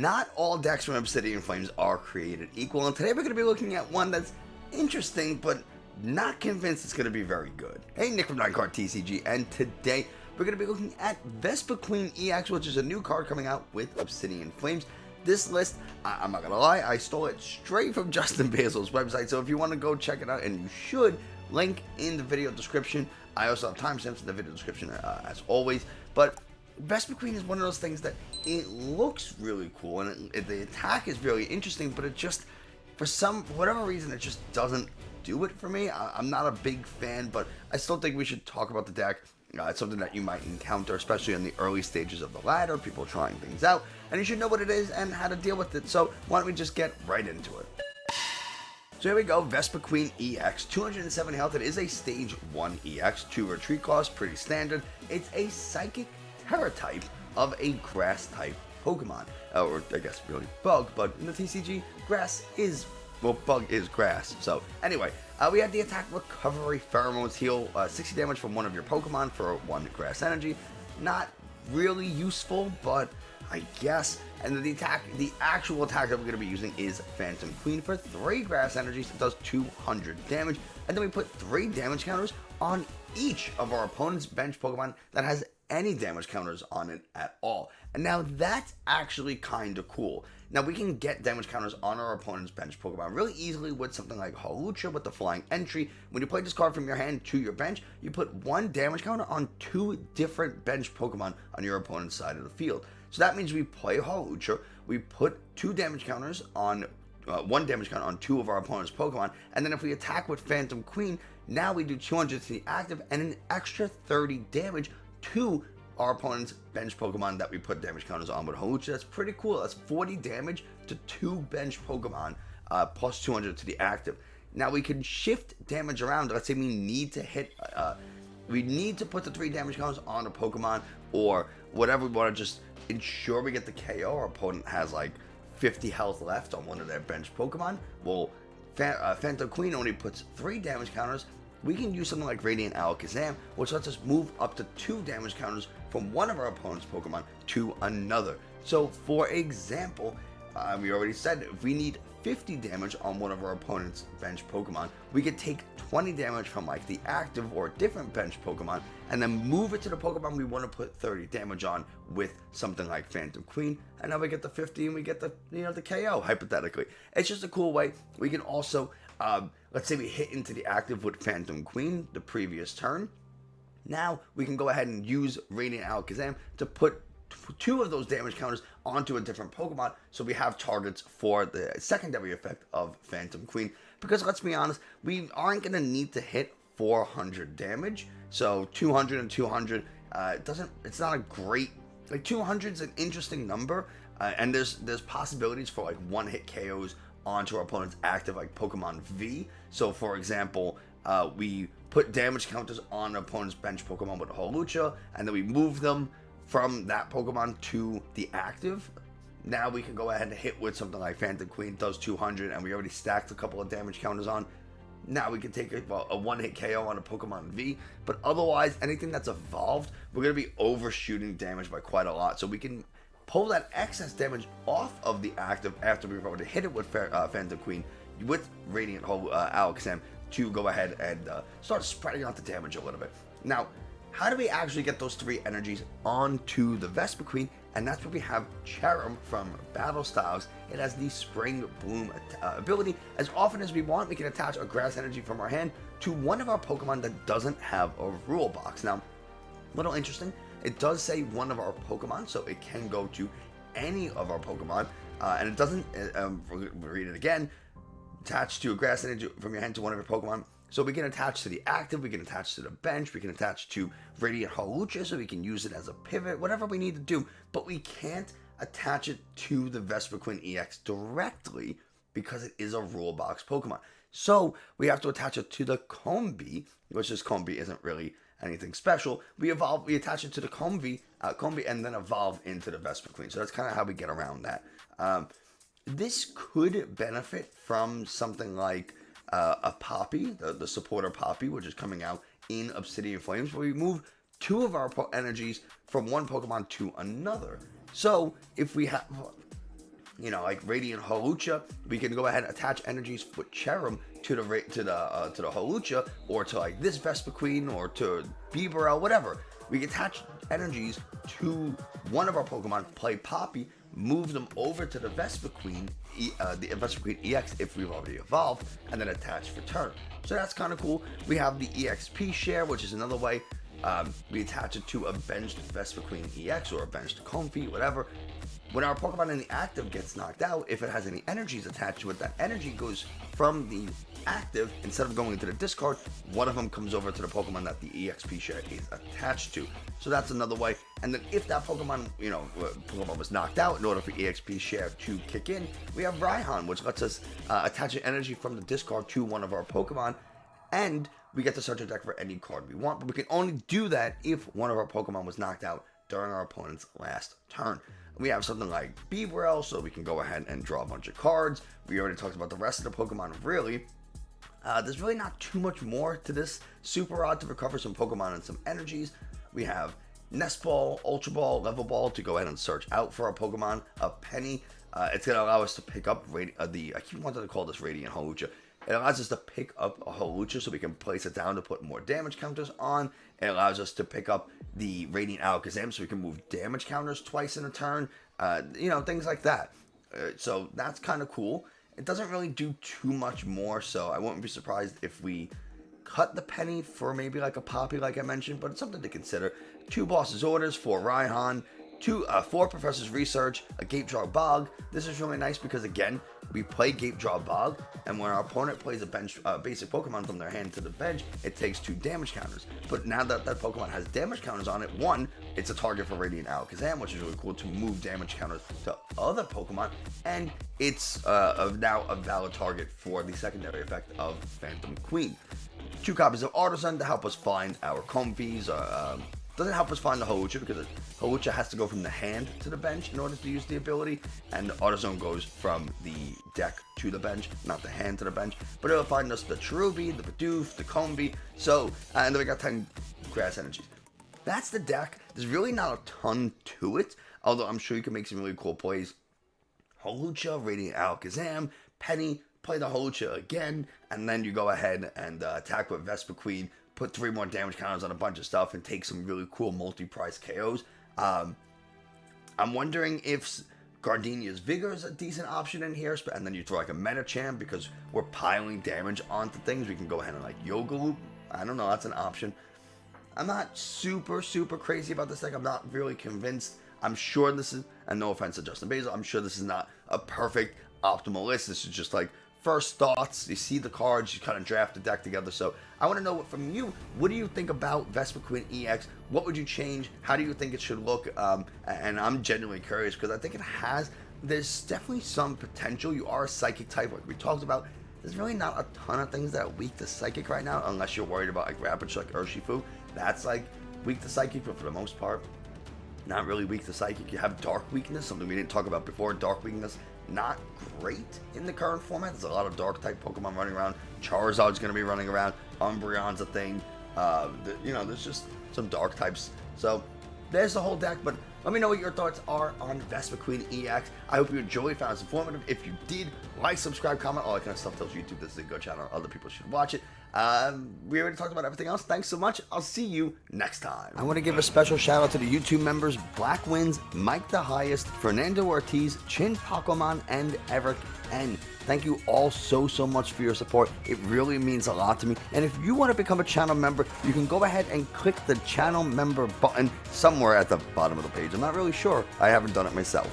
Not all decks from Obsidian Flames are created equal, and today we're going to be looking at one that's interesting, but not convinced it's going to be very good. Hey, Nick from 9card TCG, and today we're going to be looking at Vespiqueen EX, which is a new card coming out with Obsidian Flames. This list, I'm not going to lie, I stole it straight from Justin Basil's website, so if you want to go check it out, and you should, link in the video description. I also have timestamps in the video description as always, but Vespiqueen is one of those things that it looks really cool, and the attack is really interesting, but it just, for whatever reason, it just doesn't do it for me. I'm not a big fan, but I still think we should talk about the deck. It's something that you might encounter, especially in the early stages of the ladder, people trying things out, and you should know what it is and how to deal with it. So why don't we just get right into it. So here we go, Vespiqueen EX, 270 health. It is a stage 1 EX, 2 retreat cost, pretty standard. It's a psychic terror type of a grass type Pokemon, or I guess really bug, but in the TCG, grass is, well, bug is grass. So anyway, we have the attack recovery, pheromones heal 60 damage from one of your Pokemon for 1 grass energy. Not really useful, but I guess. And the actual attack that we're going to be using is Phantom Queen for 3 grass energies. It does 200 damage, and then we put 3 damage counters on each of our opponent's bench Pokemon that has any damage counters on it at all. And now that's actually kind of cool. Now we can get damage counters on our opponent's bench Pokemon really easily with something like Hawlucha with the Flying Entry. When you play this card from your hand to your bench, you put 1 damage counter on 2 different bench Pokemon on your opponent's side of the field. So that means we play Hawlucha, we put 2 damage counters on 1 damage counter on 2 of our opponent's Pokemon, and then if we attack with Phantom Queen, now we do 200 to the active and an extra 30 damage to our opponent's bench Pokemon that we put damage counters on with Hawlucha. That's pretty cool. That's 40 damage to 2 bench Pokemon, plus 200 to the active. Now we can shift damage around. Let's say we need to hit, we need to put the 3 damage counters on a Pokemon, or whatever we want to just ensure we get the KO. Our opponent has like 50 health left on one of their bench Pokemon. Well, Phantom Queen only puts 3 damage counters. We can use something like Radiant Alakazam, which lets us move up to 2 damage counters from one of our opponent's Pokemon to another. So, for example, we already said if we need 50 damage on one of our opponent's bench Pokemon, we could take 20 damage from like the active or different bench Pokemon, and then move it to the Pokemon we want to put 30 damage on with something like Phantom Queen, and now we get the 50 and we get the, the KO, hypothetically. It's just a cool way. We can also, let's say we hit into the active with Phantom Queen the previous turn. Now we can go ahead and use Radiant Alakazam to put 2 of those damage counters onto a different Pokemon, so we have targets for the secondary effect of Phantom Queen. Because let's be honest, we aren't going to need to hit 400 damage, so 200 and 200, it's not a great, like 200 is an interesting number, and there's possibilities for like 1-hit KOs onto our opponent's active, like Pokemon V. So for example, we put damage counters on an opponent's bench Pokemon with Hawlucha, and then we move them from that Pokemon to the active. Now we can go ahead and hit with something like Phantom Queen, does 200, and we already stacked a couple of damage counters on. Now we can take a 1-hit KO on a Pokemon V, but otherwise, anything that's evolved, we're going to be overshooting damage by quite a lot, so we can pull that excess damage off of the active after we've already hit it with Phantom Queen with Radiant Alakazam to go ahead and start spreading out the damage a little bit. Now, how do we actually get those 3 energies onto the Vespiqueen? And that's where we have Cherrim from Battle Styles. It has the Spring Bloom ability. As often as we want, we can attach a grass energy from our hand to one of our Pokemon that doesn't have a rule box. Now, a little interesting, it does say one of our Pokemon, so it can go to any of our Pokemon. And it doesn't, we'll read it again, attach to a grass energy from your hand to one of your Pokemon. So we can attach to the active, we can attach to the bench, we can attach to Radiant Hawlucha, so we can use it as a pivot, whatever we need to do. But we can't attach it to the Vespiqueen EX directly because it is a rule box Pokemon. So we have to attach it to the Combi, which is Combi isn't really anything special. We attach it to the Combi, and then evolve into the Vespiqueen. So that's kind of how we get around that. This could benefit from something like a Poppy, the supporter Poppy, which is coming out in Obsidian Flames, where we move 2 of our energies from one Pokemon to another. So if we have, like Radiant Hawlucha, we can go ahead and attach energies with Cherrim to the Hawlucha, or to like this Vespiqueen, or to Vigor, whatever. We can attach energies to one of our Pokemon, play Poppy, move them over to the Vespiqueen, the Vespiqueen EX if we've already evolved, and then attach for turn. So that's kind of cool. We have the EXP share, which is another way. We attach it to a benched Vespiqueen EX or a benched Comfey, whatever. When our Pokemon in the active gets knocked out, if it has any energies attached to it, that energy goes from the active, instead of going into the discard, one of them comes over to the Pokemon that the EXP share is attached to. So that's another way. And then if that Pokemon, Pokemon was knocked out, in order for EXP share to kick in, we have Raihan, which lets us attach an energy from the discard to one of our Pokemon, and we get to search a deck for any card we want, but we can only do that if one of our Pokemon was knocked out during our opponent's last turn. We have something like Vigor, so we can go ahead and draw a bunch of cards. We already talked about the rest of the Pokemon, really. There's really not too much more to this Super Rod to recover some Pokemon and some energies. We have Nest Ball, Ultra Ball, Level Ball to go ahead and search out for our Pokemon. A Penny, it's going to allow us to pick up, I keep wanting to call this Radiant Hawlucha. It allows us to pick up a Hawlucha so we can place it down to put more damage counters on. It allows us to pick up the Radiant Alakazam so we can move damage counters twice in a turn. Things like that. So that's kind of cool. It doesn't really do too much more, so I wouldn't be surprised if we cut the Penny for maybe like a Poppy, like I mentioned, but it's something to consider. 2 Boss's Orders for Raihan, 4 Professor's Research, a Gape Draw Bog. This is really nice because, again, we play Gape Draw Bog, and when our opponent plays a basic Pokemon from their hand to the bench, it takes 2 damage counters. But now that that Pokemon has damage counters on it, 1, it's a target for Radiant Alakazam, which is really cool to move damage counters to other Pokemon, and it's now a valid target for the secondary effect of Phantom Queen. 2 copies of Artisan to help us find our Comfeys. Doesn't help us find the Hawlucha because Hawlucha has to go from the hand to the bench in order to use the ability, and the Artisan goes from the deck to the bench, not the hand to the bench. But it'll find us the Cherubi, the Bidoof, the Comfey, and then we got 10 Grass Energies. That's the deck. There's really not a ton to it, although I'm sure you can make some really cool plays. Hawlucha, Radiant Alakazam, Penny, play the Hawlucha again, and then you go ahead and attack with Vespiqueen, put 3 more damage counters on a bunch of stuff, and take some really cool multi-price KOs. I'm wondering if Gardenia's Vigor is a decent option in here, and then you throw like a Medicham because we're piling damage onto things. We can go ahead and like Yoga Loop. I don't know, that's an option. I'm not super crazy about this deck. I'm not really convinced. I'm sure this is, and no offense to Justin Basil, I'm sure this is not a perfect optimal list. This is just like first thoughts. You see the cards, you kind of draft the deck together. So I want to know from you, what do you think about Vespiqueen EX? What would you change? How do you think it should look? And I'm genuinely curious because I think there's definitely some potential. You are a psychic type, like we talked about. There's really not a ton of things that are weak to psychic right now, unless you're worried about like Rapids, like Urshifu. That's like weak to psychic, but for the most part, not really weak to psychic. You have dark weakness, something we didn't talk about before. Dark weakness, not great in the current format. There's a lot of dark type Pokemon running around. Charizard's going to be running around. Umbreon's a thing. There's just some dark types. So there's the whole deck, but let me know what your thoughts are on Vespiqueen EX. I hope you enjoyed, found it informative. If you did, like, subscribe, comment, all that kind of stuff tells YouTube this is a good channel. Other people should watch it. We already talked about everything else. Thanks so much. I'll see you next time. I want to give a special shout out to the YouTube members Black Wins, Mike the Highest, Fernando Ortiz, Chin Pokemon, and Eric N. Thank you all so much for your support. It really means a lot to me. And if you want to become a channel member, you can go ahead and click the channel member button somewhere at the bottom of the page. I'm not really sure. I haven't done it myself.